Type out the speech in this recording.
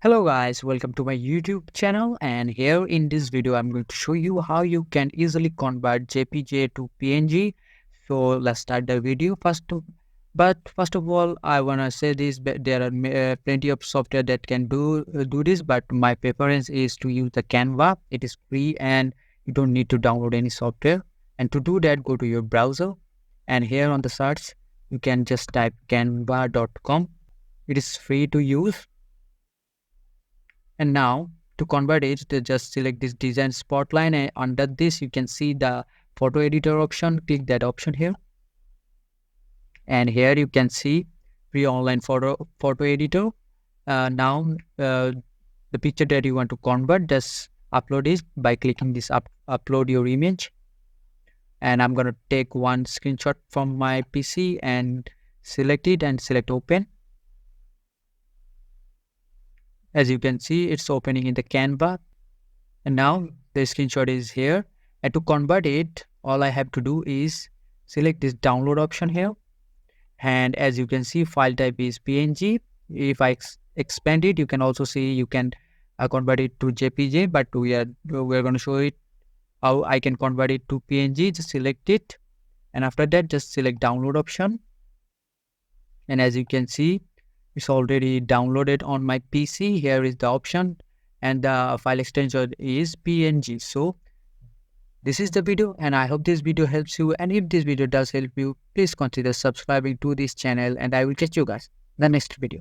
Hello guys, welcome to my YouTube channel, and here in this video I'm going to show you how you can easily convert JPG to PNG. So let's start the video first of all I want to say this, but there are plenty of software that can do this, but my preference is to use the Canva. It is free and you don't need to download any software. And to do that, go to your browser, and here on the search you can just type canva.com. It is free to use. And now to convert it, to just select this design spotlight, and under this you can see the photo editor option. Click that option here, and here you can see free online photo editor. Now the picture that you want to convert, just upload it by clicking this upload your image. And I'm gonna take one screenshot from my PC and select it and select open. As you can see, it's opening in the Canva. And now the screenshot is here. And to convert it, all I have to do is select this download option here. And as you can see, file type is PNG. If I expand it, you can also see you can convert it to JPG, but we're going to show it how I can convert it to PNG. Just select it. And after that, just select download option. And as you can see, it's already downloaded on my PC. Here is the option, and the file extension is PNG. So this is the video, and I hope this video helps you. And if this video does help you, please consider subscribing to this channel, and I will catch you guys in the next video.